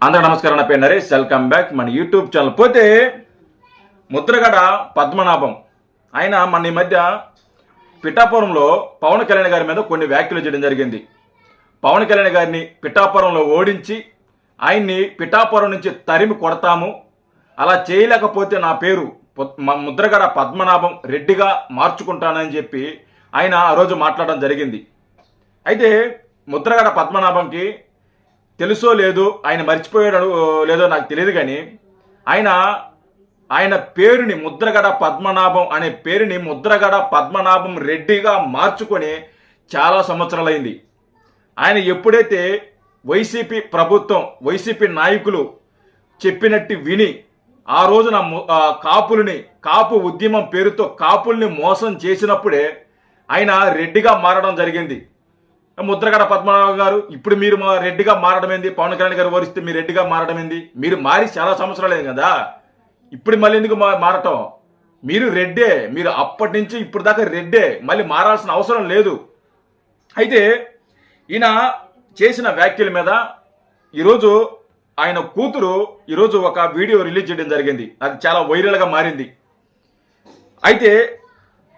అందరికీ నమస్కారం. నా పేరు నరేష్. వెల్కమ్ బ్యాక్ మన యూట్యూబ్ ఛానల్. పోతే ముద్రగడ పద్మనాభం ఆయన మన ఈ మధ్య పిఠాపురంలో పవన్ కళ్యాణ్ గారి మీద కొన్ని వ్యాఖ్యలు చేయడం జరిగింది. పవన్ కళ్యాణ్ గారిని పిఠాపురంలో ఓడించి ఆయన్ని పిఠాపురం నుంచి తరిమి కొడతాము, అలా చేయలేకపోతే నా పేరు ముద్రగడ పద్మనాభం రెడ్డిగా మార్చుకుంటానని చెప్పి ఆయన ఆ రోజు మాట్లాడడం జరిగింది. అయితే ముద్రగడ పద్మనాభంకి తెలుసో లేదో, ఆయన మర్చిపోయాడు లేదో నాకు తెలియదు, కానీ ఆయన పేరుని ముద్రగడ పద్మనాభం అనే పేరుని ముద్రగడ పద్మనాభం రెడ్డిగా మార్చుకొని చాలా సంవత్సరాలైంది. ఆయన ఎప్పుడైతే వైసీపీ ప్రభుత్వం, వైసీపీ నాయకులు చెప్పినట్టు విని ఆ రోజున కాపు ఉద్యమం పేరుతో కాపుల్ని మోసం చేసినప్పుడే ఆయన రెడ్డిగా మారడం జరిగింది. ముద్రగడ పద్మనాభం గారు ఇప్పుడు మీరు రెడ్డిగా మారడం ఏంది? పవన్ కళ్యాణ్ గారు వరిస్తే మీరు రెడ్డిగా మారడం ఏంది? మీరు మారి చాలా సంవత్సరాలేదు కదా, ఇప్పుడు మళ్ళీ ఎందుకు మారటం? మీరు రెడ్డే, మీరు అప్పటి నుంచి ఇప్పుడు దాకా రెడ్డే, మళ్ళీ మారాల్సిన అవసరం లేదు. అయితే ఈయన చేసిన వ్యాఖ్యల మీద ఈరోజు ఆయన కూతురు ఈరోజు ఒక వీడియో రిలీజ్ చేయడం జరిగింది. అది చాలా వైరల్గా మారింది. అయితే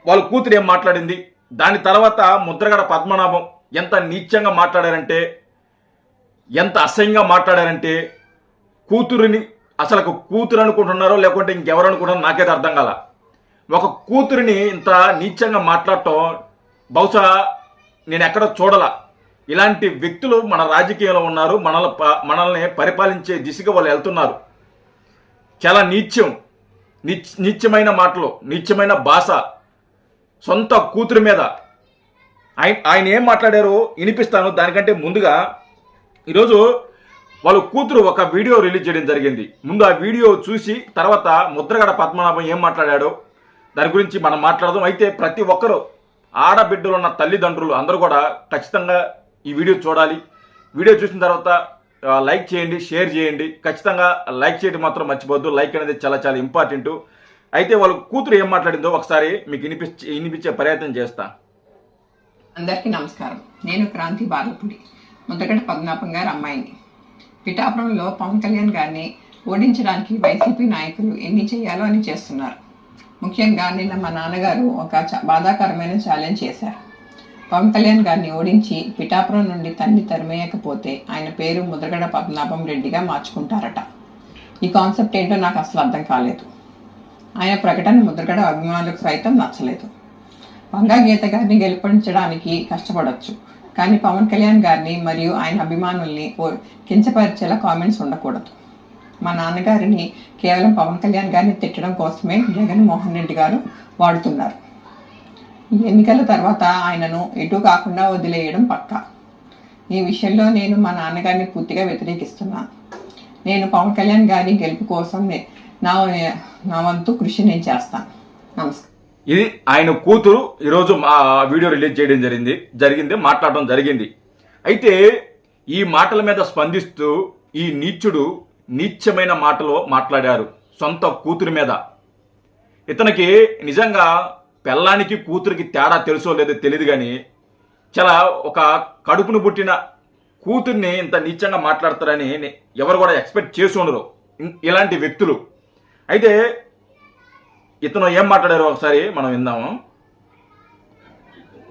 వాళ్ళ కూతురు ఏం మాట్లాడింది, దాని తర్వాత ముద్రగడ పద్మనాభం ఎంత నీచంగా మాట్లాడారంటే, ఎంత అసహ్యంగా మాట్లాడారంటే, కూతురుని అసలు కూతురు అనుకుంటున్నారో లేకుంటే ఇంకెవరు అనుకుంటున్నారో నాకైతే అర్థం కాల. ఒక కూతురిని ఇంత నీచంగా మాట్లాడటం బహుశా నేను ఎక్కడ చూడాల. ఇలాంటి వ్యక్తులు మన రాజకీయంలో ఉన్నారు, మనల్ని పరిపాలించే దిశగా వాళ్ళు వెళ్తున్నారు. చాలా నీచమైన మాటలు, నీచమైన భాష సొంత కూతురు మీద. ఆయన ఏం మాట్లాడారో వినిపిస్తాను. దానికంటే ముందుగా ఈరోజు వాళ్ళ కూతురు ఒక వీడియో రిలీజ్ చేయడం జరిగింది. ముందు ఆ వీడియో చూసి తర్వాత ముద్రగడ పద్మనాభం ఏం మాట్లాడాడో దాని గురించి మనం మాట్లాడదాం. అయితే ప్రతి ఒక్కరూ ఆడబిడ్డలు ఉన్న తల్లిదండ్రులు అందరూ కూడా ఖచ్చితంగా ఈ వీడియో చూడాలి. వీడియో చూసిన తర్వాత లైక్ చేయండి, షేర్ చేయండి. ఖచ్చితంగా లైక్ చేయడం మాత్రం మర్చిపోవద్దు. లైక్ అనేది చాలా చాలా ఇంపార్టెంట్. అయితే వాళ్ళ కూతురు ఏం మాట్లాడిందో ఒకసారి మీకు వినిపించే ప్రయత్నం చేస్తా. అందరికీ నమస్కారం. నేను క్రాంతి బాలపూడి, ముద్రగడ పద్మనాభం గారి అమ్మాయిని. పిఠాపురంలో పవన్ కళ్యాణ్ గారిని ఓడించడానికి వైసీపీ నాయకులు ఎన్ని చేయాలో అని చేస్తున్నారు. ముఖ్యంగా నిన్న మా నాన్నగారు ఒక బాధాకరమైన ఛాలెంజ్ చేశారు. పవన్ కళ్యాణ్ గారిని ఓడించి పిఠాపురం నుండి తరిమేయకపోతే ఆయన పేరు ముద్రగడ పద్మనాభం రెడ్డిగా మార్చుకుంటారట. ఈ కాన్సెప్ట్ ఏంటో నాకు అసలు అర్థం కాలేదు. ఆయన ప్రకటన ముద్రగడ అభిమానులకు సైతం నచ్చలేదు. వంగా గీత గారిని గెలుపొందడానికి కష్టపడవచ్చు, కానీ పవన్ కళ్యాణ్ గారిని మరియు ఆయన అభిమానుల్ని కించపరిచేలా కామెంట్స్ ఉండకూడదు. మా నాన్నగారిని కేవలం పవన్ కళ్యాణ్ గారిని తిట్టడం కోసమే జగన్మోహన్ రెడ్డి గారు వాడుతున్నారు. ఈ ఎన్నికల తర్వాత ఆయనను ఎటు కాకుండా వదిలేయడం పక్కా. ఈ విషయంలో నేను మా నాన్నగారిని పూర్తిగా వ్యతిరేకిస్తున్నాను. నేను పవన్ కళ్యాణ్ గారి గెలుపు కోసం నా వంతు కృషి నేను చేస్తాను. నమస్కారం. ఇది ఆయన కూతురు ఈరోజు ఆ వీడియో రిలీజ్ చేయడం జరిగింది, మాట్లాడడం జరిగింది. అయితే ఈ మాటల మీద స్పందిస్తూ ఈ నీచమైన మాటలు మాట్లాడారు సొంత కూతురి మీద. ఇతనికి నిజంగా పెళ్ళానికి కూతురికి తేడా తెలుసో లేదో తెలియదు, కానీ చాలా ఒక కడుపును పుట్టిన కూతుర్ని ఇంత నీచంగా మాట్లాడతారని ఎవరు కూడా ఎక్స్పెక్ట్ చేసి ఉండరు ఇలాంటి వ్యక్తులు. అయితే ఇతను ఏం మాట్లాడారో ఒకసారి మనం విందాము.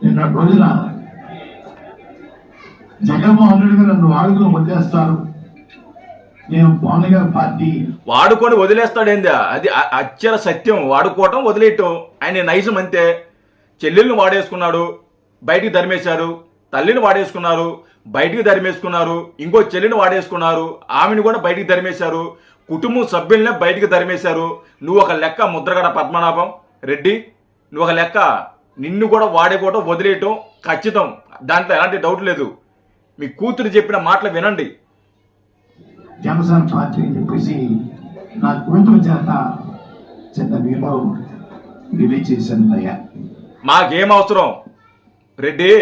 నిన్న రోజున జగన్మోహన్ రెడ్డి గారు నన్ను వాడుకొని వదిలేస్తారు, నేను పవన్ గారి పార్టీ వాడుకొని వదిలేస్తాడేందా? అది అచ్చర సత్యం. వాడుకోవటం వదిలేయటం ఆయన నైజం అంతే. చెల్లెల్ని వాడేసుకున్నాడు, బయటికి ధర్మేశారు. తల్లిని వాడేసుకున్నారు, బయటికి ధర్మేసుకున్నారు. ఇంకో చెల్లిని వాడేసుకున్నారు, ఆమెను కూడా బయటికి ధర్మేశారు. కుటుంబం సభ్యులనే బయటికి ధర్మేశారు. నువ్వు ఒక లెక్క ముద్రగడ పద్మనాభం రెడ్డి, నువ్వు ఒక లెక్క. నిన్ను కూడా వాడేకోవటం వదిలేయటం ఖచ్చితం, దాంట్లో ఎలాంటి డౌట్ లేదు. మీ కూతురు చెప్పిన మాటలు వినండి. జనసేన పార్టీ అని చెప్పేసి నా కూతురు చేత చిన్న వీడియో రిలీజ్ చేశాను. అయ్యా మాకేం అవసరం రెడ్డి,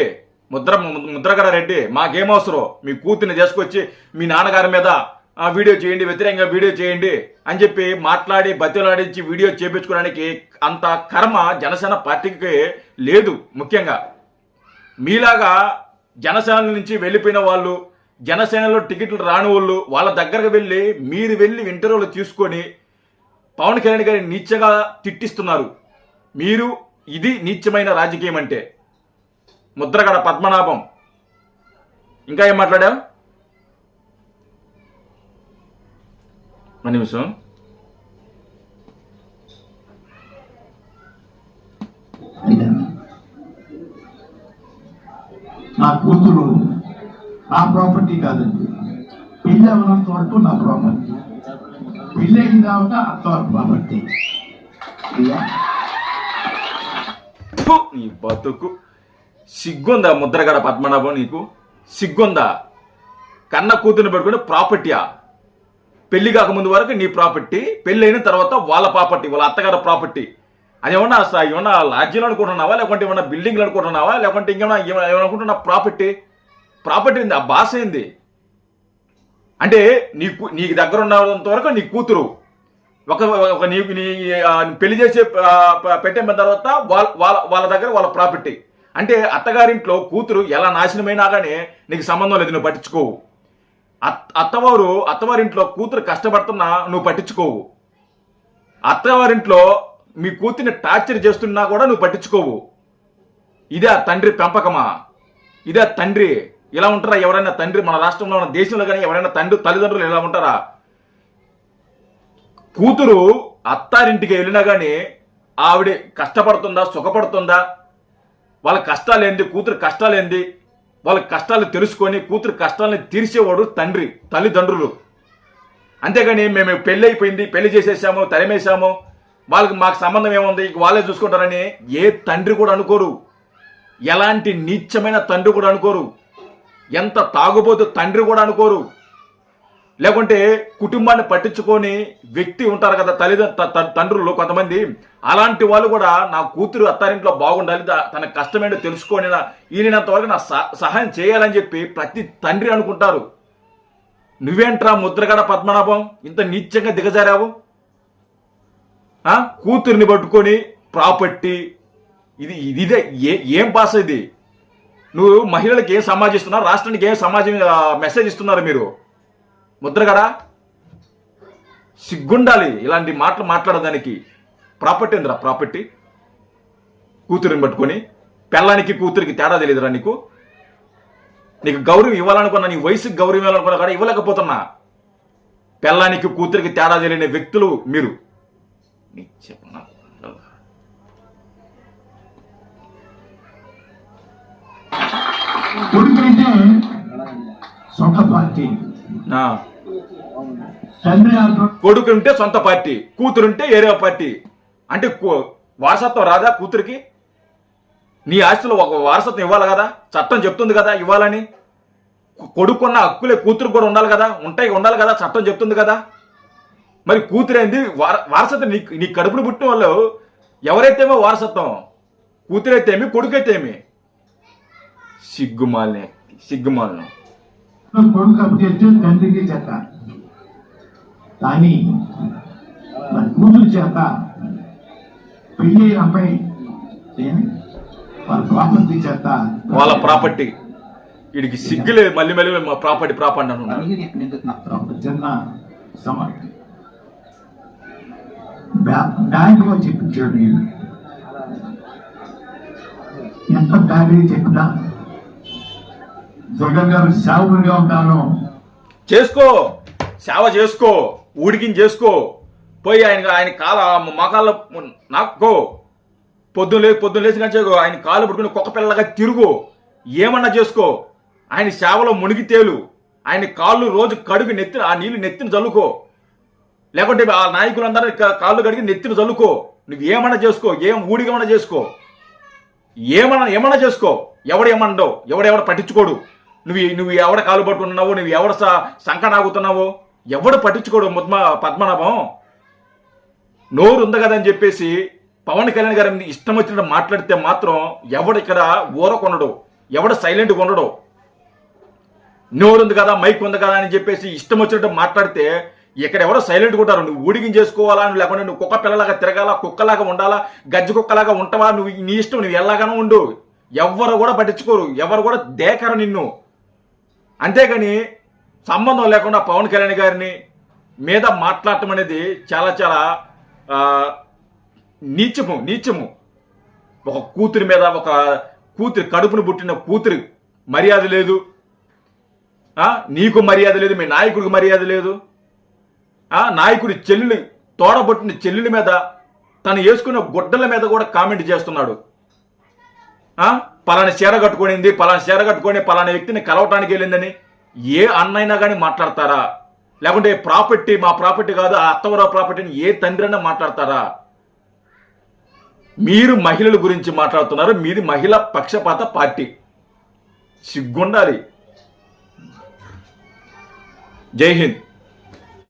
ముద్రగడ రెడ్డి, మాకేం అవసరం? మీ కూతుర్ని చేసుకొచ్చి మీ నాన్నగారి మీద వీడియో చేయండి, వ్యతిరేకంగా వీడియో చేయండి అని చెప్పి మాట్లాడి బతిలాడించి వీడియో చేపించుకోవడానికి అంత కర్మ జనసేన పార్టీకి లేదు. ముఖ్యంగా మీలాగా జనసేన నుంచి వెళ్ళిపోయిన వాళ్ళు జనసేనలో టికెట్లు రాని వాళ్ళు వాళ్ళ దగ్గరకు వెళ్ళి మీరు వెళ్ళి ఇంటర్వ్యూలు తీసుకొని పవన్ కళ్యాణ్ గారిని నీచగా తిట్టిస్తున్నారు. మీరు ఇది నీచమైన రాజకీయం అంటే. ముద్రగడ పద్మనాభం ఇంకా ఏం మాట్లాడాం? ఒక నిమిషం. నా కూతురు నా ప్రాపర్టీ కాదండి. పెళ్ళి అవనంత వరకు నా ప్రాపర్టీ, పెళ్ళి అయిన తర్వాత అత్తవారి ప్రాపర్టీ. నీ బతుకు సిగ్గుందా ముద్రగడ పద్మనాభం? నీకు సిగ్గుందా? కన్న కూతురుని పెట్టుకుని ప్రాపర్టీయా? పెళ్లి కాకముందు వరకు నీ ప్రాపర్టీ, పెళ్లి అయిన తర్వాత వాళ్ళ ప్రాపర్టీ, వాళ్ళ అత్తగారి ప్రాపర్టీ. అది ఏమన్నా లాడ్జీలు అనుకుంటున్నావా, లేకుంటే ఏమన్నా బిల్డింగ్లు అనుకుంటున్నావా, లేకుంటే ఇంకేమన్నా ఏమనుకుంటున్నా? ప్రాపర్టీ ఉంది. ఆ భాష ఏంది అంటే నీకు దగ్గర ఉన్నంత వరకు నీ కూతురు ఒక నీకు నీ పెళ్లి చేసి పెట్టిన తర్వాత వాళ్ళ దగ్గర వాళ్ళ ప్రాపర్టీ. అంటే అత్తగారింట్లో కూతురు ఎలా నాశనమైనా కానీ నీకు సంబంధం లేదు, నువ్వు పట్టించుకోవు. అత్తవారింట్లో కూతురు కష్టపడుతున్నా నువ్వు పట్టించుకోవు. అత్తవారింట్లో మీ కూతురిని టార్చర్ చేస్తున్నా కూడా నువ్వు పట్టించుకోవు. ఇదే తండ్రి పెంపకమా? ఇదే తండ్రి? ఇలా ఉంటారా ఎవరైనా తండ్రి? మన రాష్ట్రంలో ఉన్న దేశంలో కానీ ఎవరైనా తల్లిదండ్రులు ఇలా ఉంటారా? కూతురు అత్తారింటికి వెళ్ళినా కానీ ఆవిడ కష్టపడుతుందా, సుఖపడుతుందా, వాళ్ళ కష్టాలేంది, కూతురు కష్టాలేంది, వాళ్ళ కష్టాలు తెలుసుకొని కూతురు కష్టాలని తీర్చేవాడు తండ్రి, తల్లిదండ్రులు. అంతేగాని మేము పెళ్ళి అయిపోయింది, పెళ్లి చేసేసాము, తరిమేశాము, మాకు సంబంధం ఏముంది, వాళ్ళే చూసుకుంటారని ఏ తండ్రి కూడా అనుకోరు. ఎలాంటి నీచమైన తండ్రి కూడా అనుకోరు. ఎంత తాగుబోతు తండ్రి కూడా అనుకోరు. లేకుంటే కుటుంబాన్ని పట్టించుకొని వ్యక్తి ఉంటారు కదా తండ్రులు కొంతమంది, అలాంటి వాళ్ళు కూడా నా కూతురు అత్తారింట్లో బాగుండాలి, తన కష్టమేంటో తెలుసుకొని ఈయనంత వరకు నా సహాయం చేయాలని చెప్పి ప్రతి తండ్రి అనుకుంటారు. నువ్వేంట్రా ముద్రగడ పద్మనాభం ఇంత నీచంగా దిగజారావు? కూతుర్ని పట్టుకొని ప్రాపర్టీ, ఇదే ఏం భాష ఇది? నువ్వు మహిళలకు ఏం సమాజిస్తున్నావు, రాష్ట్రానికి ఏం సమాజం మెసేజ్ ఇస్తున్నారు మీరు? ముద్రగడ సిగ్గుండాలి ఇలాంటి మాటలు మాట్లాడడానికి. ప్రాపర్టీ ఏందిరా ప్రాపర్టీ? కూతురిని పట్టుకొని పెళ్ళానికి కూతురికి తేడా తెలియదురా నీకు? నీకు గౌరవం ఇవ్వాలనుకున్నా, నీ వయసుకి గౌరవం ఇవ్వాలనుకున్నా కూడా ఇవ్వలేకపోతున్నా. పెళ్ళానికి కూతురికి తేడా తెలియని వ్యక్తులు మీరు. కొడుకంటే సొంత పార్టీ, కొడుకుంటే సొంత పార్టీ, కూతురుంటే ఏరే పార్టీ. అంటే వారసత్వం రాదా కూతురికి? నీ ఆస్తిలో ఒక వారసత్వం ఇవ్వాలి కదా, చట్టం చెప్తుంది కదా ఇవ్వాలని. కొడుకున్న హక్కులే కూతురు కూడా ఉండాలి కదా, ఉండాలి కదా, చట్టం చెప్తుంది కదా. మరి కూతురైంది వారసత్వం. నీ కడుపును పుట్టిన వాళ్ళు ఎవరైతేమో వారసత్వం, కూతురైతేమి కొడుకైతేమి. సిగ్గుమాలిన కొడుకు అప్పచెప్తే తండ్రికి చేత, కానీ మన కూతురు చేత పెళ్లి అమ్మాయి వాళ్ళ ప్రాపర్టీ చేత, వాళ్ళ ప్రాపర్టీ. వీడికి సిగ్గులేదు, మళ్ళీ ప్రాపర్టీ అన్నాను. చిన్న సమర్థ బ్యాంకులో చెప్పించాడు. నేను ఎంత బ్యాంకు చెప్పినా జగన్ గారు సేవకుడిగా ఉంటాను. సేవ చేసుకో, ఊడికిని చేసుకో, పోయి ఆయన మకాళ్ళ నాక్కో, పొద్దున్న లేచి కానీ ఆయన కాళ్ళు పట్టుకుని కుక్క పిల్లగా తిరుగు, ఏమన్నా చేసుకో. ఆయన సేవలో మునిగి తేలు, ఆయన కాళ్ళు రోజు కడుగు ఆ నీళ్లు నెత్తిని చల్లుకో. లేకుంటే ఆ నాయకులందరూ కాళ్ళు కడిగి నెత్తిని చల్లుకో. నువ్వు ఏమన్నా చేసుకో, ఊడిగమన్నా చేసుకో, ఏమన్నా చేసుకో. ఎవడేమన్నావు, ఎవడెవడ పట్టించుకోడు. నువ్వు ఎవడ కాలు పట్టుకుంటున్నావు, నువ్వు ఎవడ సంకనాగుతున్నావు, ఎవడు పట్టించుకోడు. పద్మనాభం నోరు ఉంది కదని చెప్పేసి పవన్ కళ్యాణ్ గారిని ఇష్టం వచ్చినట్టు మాట్లాడితే మాత్రం ఎవడు ఇక్కడ ఊరకొనడు, ఎవడు సైలెంట్గా ఉండడు. నోరు ఉంది కదా, మైక్ ఉంది కదా అని చెప్పేసి ఇష్టం వచ్చినట్టు మాట్లాడితే ఇక్కడ ఎవరో సైలెంట్గా ఉంటారు. నువ్వు ఊడికి చేసుకోవాలా, లేకుండా నువ్వు కుక్క పిల్లలాగా తిరగాల, కుక్కలాగా ఉండాలా, గజ్జి కుక్కలాగా ఉంటావా, నువ్వు నీ ఇష్టం, నువ్వు ఎలాగానో ఉండు. ఎవరు కూడా పట్టించుకోరు, ఎవరు కూడా దేకరు నిన్ను. అంతేగాని సంబంధం లేకుండా పవన్ కళ్యాణ్ గారిని మీద మాట్లాడటం అనేది చాలా చాలా నీచము. ఒక కూతురి మీద, ఒక కూతురి కడుపును పుట్టిన కూతురి మర్యాద లేదు, నీకు మర్యాద లేదు, మీ నాయకుడికి మర్యాద లేదు. నాయకుడి చెల్లెలు, తోడబుట్టిన చెల్లెల మీద, తను వేసుకున్న గుడ్డల మీద కూడా కామెంట్ చేస్తున్నాడు. పలానా చీర కట్టుకునింది, పలానా చీర కట్టుకొని పలానా వ్యక్తిని కలవటానికి వెళ్ళిందని ఏ అన్నైనా కానీ మాట్లాడతారా? లేకుంటే ప్రాపర్టీ మా ప్రాపర్టీ కాదు, ఆ అత్తవరావు ప్రాపర్టీని ఏ తండ్రి అయినా మాట్లాడతారా? మీరు మహిళల గురించి మాట్లాడుతున్నారు. మీది మహిళా పక్షపాత పార్టీ. సిగ్గుండాలి. జై హింద్.